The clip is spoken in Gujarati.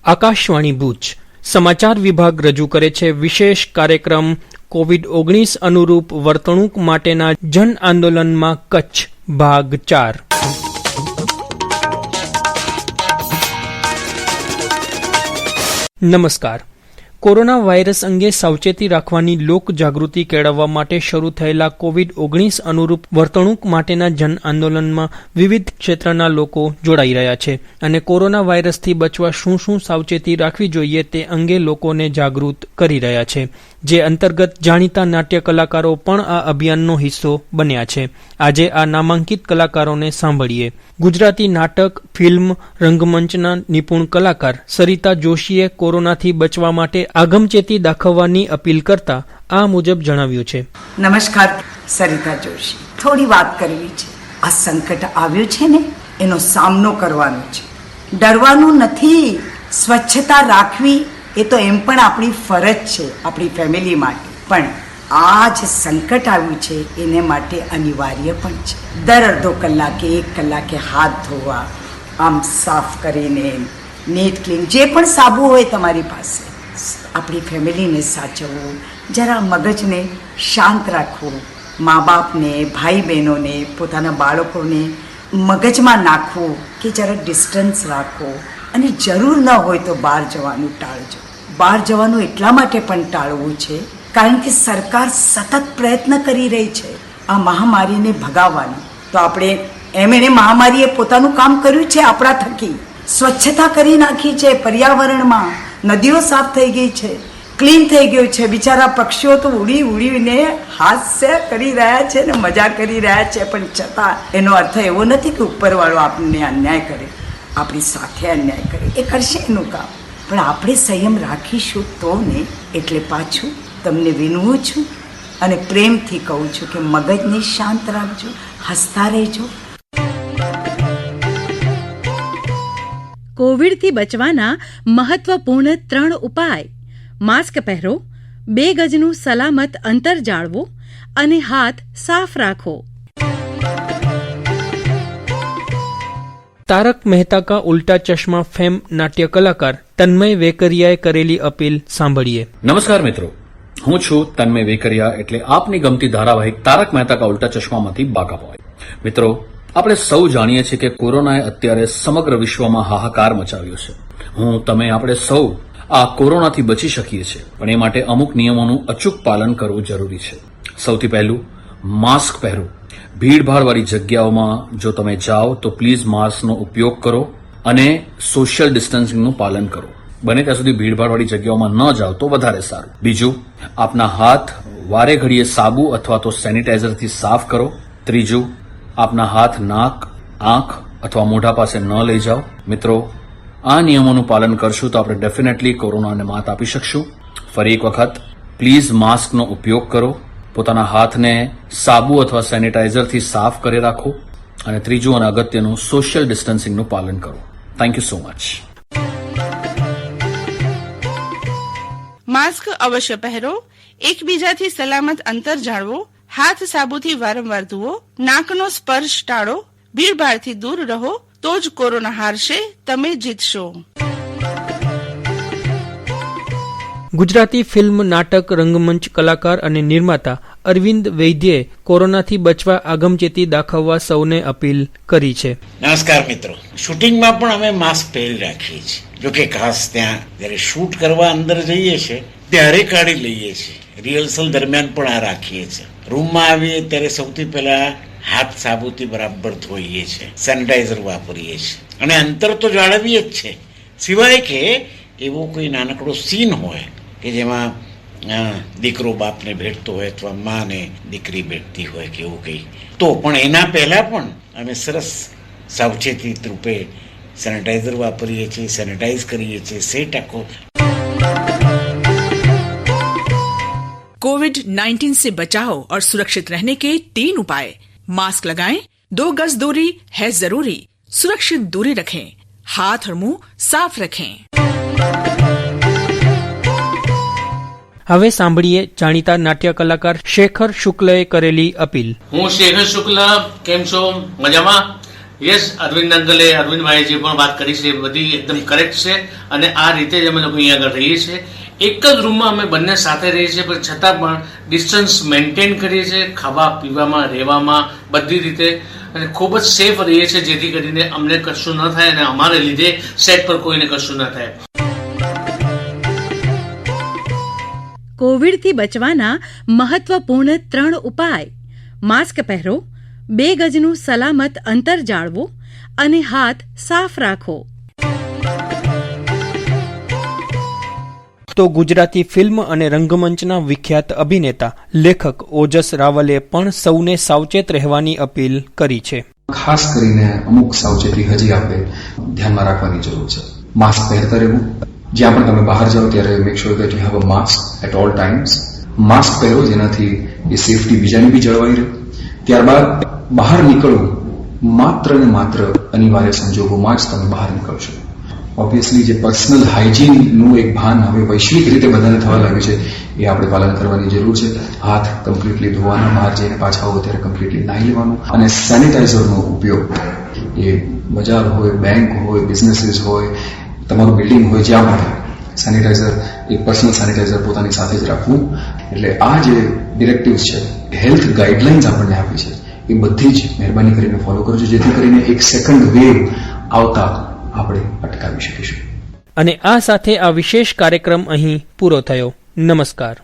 આકાશવાણી ભુજ સમાચાર વિભાગ રજૂ કરે છે વિશેષ કાર્યક્રમ કોવિડ-19 અનુરૂપ વર્તણૂક માટેના જન આંદોલનમાં કચ્છ ભાગ 4. નમસ્કાર. કોરોના વાયરસ અંગે સાવચેતી રાખવાની લોક જાગૃતિ કેળવવા માટે શરૂ થયેલા કોવિડ-19 અનુરૂપ વર્તણૂક માટેના જન આંદોલનમાં વિવિધ ક્ષેત્રના લોકો જોડાઈ રહ્યા છે અને કોરોના વાયરસથી બચવા શું શું સાવચેતી રાખવી જોઈએ તે અંગે લોકોને જાગૃત કરી રહ્યા છે, જે અંતર્ગત જાણીતા નાટ્ય કલાકારો પણ આ અભિયાનનો હિસ્સો બન્યા છે. આજે આ નામાંકિત કલાકારોને સાંભળીએ. ગુજરાતી નાટક, ફિલ્મ, રંગમંચના નિપુણ કલાકાર સરિતા જોશીએ કોરોનાથી બચવા માટે આગમચેતી દાખવવાની અપીલ કરતા આ મુજબ જણાવ્યું છે. નમસ્કાર, સરિતા જોશી. થોડી વાત કરવી છે. આ સંકટ આવ્યું છે ને, એનો સામનો કરવાનો છે. ડરવાનું નથી. સ્વચ્છતા રાખવી એ તો એમ પણ આપણી ફરજ છે, આપણી ફેમિલી માટે. પણ આ જે સંકટ આવ્યું છે એને માટે અનિવાર્ય પણ છે. દર અડધો કલાકે, 1 કલાકે હાથ ધોવા, આમ સાફ કરીને નીટ ક્લીન, જે પણ સાબુ હોય તમારી પાસે. આપણી ફેમિલીને સાચવવું, જરા મગજને શાંત રાખવું, મા બાપને, ભાઈ બહેનોને, પોતાના બાળકોને મગજમાં નાખવું કે જરા ડિસ્ટન્સ રાખો અને જરૂર ન હોય તો બહાર જવાનું ટાળજો. બહાર જવાનું એટલા માટે પણ ટાળવું છે કારણ કે સરકાર સતત પ્રયત્ન કરી રહી છે આ મહામારીને ભગાવવાનો. તો આપણે એને મહામારીએ પોતાનું કામ કર્યું છે. આપણા થકી સ્વચ્છતા કરી નાખી છે પર્યાવરણમાં. નદીઓ સાફ થઈ ગઈ છે, ક્લીન થઈ ગયું છે. બિચારા પક્ષીઓ તો ઉડીને હાસ્ય કરી રહ્યા છે ને મજા કરી રહ્યા છે. પણ છતાં એનો અર્થ એવો નથી કે ઉપરવાળો આપણને અન્યાય કરે, આપણી સાથે અન્યાય કરે. એ કરશે એનું કામ, પણ આપણે સંયમ રાખીશું તો ને. એટલે પાછું તમને વિનવું છું અને પ્રેમથી કહું છું કે મગજને શાંત રાખજો, હસતા રહેજો. કોવિડથી બચવાના મહત્વપૂર્ણ 3 ઉપાય: માસ્ક પહેરો, 2 ગજનું સલામત અંતર જાળવો અને હાથ સાફ રાખો. તારક મહેતા કા ઉલ્ટા ચશ્મા ફેમ નાટ્ય કલાકાર તન્મય વેકરિયાએ કરેલી અપીલ સાંભળીએ. નમસ્કાર મિત્રો, હું છું તન્મય વેકરિયા, એટલે આપની ગમતી ધારાવાહિક તારક મહેતા કા ઉલ્ટા ચશ્મામાંથી બાકા બોય. મિત્રો, આપણે સૌ જાણીએ છીએ કે કોરોનાએ અત્યારે સમગ્ર વિશ્વમાં હાહાકાર મચાવ્યો છે. આપણે સૌ આ કોરોનાથી બચી શકીએ છીએ, પણ એ માટે અમુક નિયમોનું અચૂક પાલન કરવું જરૂરી છે. સૌથી પહેલું, માસ્ક પહેરો. ભીડભાડવાળી જગ્યાઓમાં જો તમે જાઓ તો પ્લીઝ માસ્કનો ઉપયોગ કરો અને સોશિયલ ડિસ્ટન્સિંગનું પાલન કરો. બને ત્યાં સુધી ભીડભાડવાળી જગ્યાઓમાં ન જાઓ તો વધારે સારું. બીજું, આપના હાથ વારે ઘડીએ સાબુ અથવા તો સેનિટાઈઝરથી સાફ કરો. ત્રીજું, આપના હાથ નાક, આંખ અથવા મોઢા પાસે ન લઈ જાઓ. મિત્રો, આ નિયમોનું પાલન કરશું તો આપણે ડેફિનેટલી કોરોનાને માત આપી શકશું. ફરી એક વખત, પ્લીઝ માસ્કનો ઉપયોગ કરો, પોતાના હાથને સાબુ અથવા સેનિટાઈઝરથી સાફ કરી રાખો અને ત્રીજું અને અગત્યનું, સોશિયલ ડિસ્ટન્સિંગનું પાલન કરો. Thank you so much. Mask અવશ્ય પહેરો, એકબીજાથી સલામત અંતર જાળવો, હાથ સાબુથી વારંવાર ધુઓ, નાકનો સ્પર્શ ટાળો, ભીડભાડથી દૂર રહો, તો જ કોરોના હારશે, તમે જીતશો. ગુજરાતી ફિલ્મ, નાટક, રંગમંચ કલાકાર અને નિર્માતા અરવિંદ વૈદ્યે કોરોનાથી બચવા આગમચેતી દાખવવા સૌને અપીલ કરી છે. નમસ્કાર મિત્રો, શૂટિંગમાં પણ અમે માસ્ક પહેરી રાખીએ છીએ. જોકે ખાસ ત્યાં જયારે શૂટ કરવા અંદર જઈએ છીએ ત્યારે કાઢી લઈએ છીએ. રિહર્સલ દરમિયાન પણ આ રાખીએ છીએ. રૂમમાં આવીએ ત્યારે સૌથી પહેલા હાથ સાબુથી બરાબર ધોઈએ છીએ, સેનિટાઈઝર વાપરીએ છીએ અને અંતર તો જાળવીએ જ છે. સિવાય કે એવો કોઈ નાનકડો સીન હોય કે જેમાં દીકરો બાપને ભેટતો હોય અથવા માને દીકરી ભેટતી હોય કે એવું કંઈ, તો પણ એના પહેલા પણ અમે સરસ સાવચેતી રૂપે સેનિટાઈઝર વાપરીએ છીએ, સેનિટાઈઝ કરીએ છીએ. સેટ આખો. कोविड-19 से बचाव और सुरक्षित रहने के 3 उपाय: मास्क लगाएं, 2 गज दूरी है जरूरी, सुरक्षित दूरी रखें, हाथ और मुंह साफ रखें. હવે સાંભળીએ જાણીતા નાટ્ય કલાકાર શેખર શુક્લએ કરેલી અપીલ. હું શેખર શુક્લ. કેમ છો? મજામાં? યસ, અરવિંદ અંકલે, અરવિંદભાઈ જે પણ વાત કરી છે એ બધી એકદમ કરેક્ટ છે અને આ રીતે જ અમે લોકો અહીંયા આગળ રહીએ છીએ. એક જ રૂમમાં અમે બંને સાથે રહીએ છીએ, પણ છતાં પણ ડિસ્ટન્સ મેન્ટેન કરીએ છીએ, ખાવા પીવામાં, રહેવામાં, બધી રીતે, અને ખૂબ જ સેફ રહીએ છીએ, જેથી કરીને અમને કશું ન થાય અને અમારે લીધે સેટ પર કોઈને કશું ન થાય. કોવિડથી બચવાના મહત્વપૂર્ણ 3 ઉપાય: માસ્ક પહેરો, 2 ગજનું સલામત અંતર જાળવો અને હાથ સાફ રાખો. તો ગુજરાતી ફિલ્મ અને રંગમંચના વિખ્યાત અભિનેતા લેખક ઓજસ રાવલે પણ સૌને સાવચેત રહેવાની અપીલ કરી છે. ખાસ કરીને અમુક સાવચેતી હજી આપણે ધ્યાનમાં રાખવાની જરૂર છે. માસ્ક પહેરતા રહેવું, જ્યાં પણ તમે બહાર જાઓ ત્યારે make sure that you have a mask at all times. Mask પહેરો જેનાથી એ સેફટી બીજાની બી જળવાઈ રહે. ત્યારબાદ બહાર નીકળવું માત્ર ને માત્ર અનિવાર્ય સંજોગોમાં જ તમે બહાર નીકળશો. ઓબ્વિયસલી જે પર્સનલ હાઇજીનનું એક ભાન હવે વૈશ્વિક રીતે બધાને થવા લાગ્યું છે, એ આપણે પાલન કરવાની જરૂર છે. હાથ કમ્પ્લીટલી ધોવાના, બહાર જઈને પાછા આવો ત્યારે કમ્પ્લીટલી નાહી લેવાનું, અને સેનિટાઈઝરનો ઉપયોગ એ બજાર હોય, બેંક હોય, બિઝનેસીસ હોય, તમારું બિલ્ડિંગ હોય, જ્યાં પણ સેનિટાઈઝર, એક પર્સનલ સેનિટાઈઝર પોતાની સાથે જ રાખવું. એટલે આ જે ડિરેક્ટિવ્સ છે, હેલ્થ ગાઈડલાઇન્સ આપણને આપી છે, એ બધી જ મહેરબાની કરીને ફોલો કરજો, જેથી કરીને એક સેકન્ડ વેવ આવતા આપણે અટકાવી શકીશું. અને આ સાથે આ વિશેષ કાર્યક્રમ અહીં પૂરો થયો. નમસ્કાર.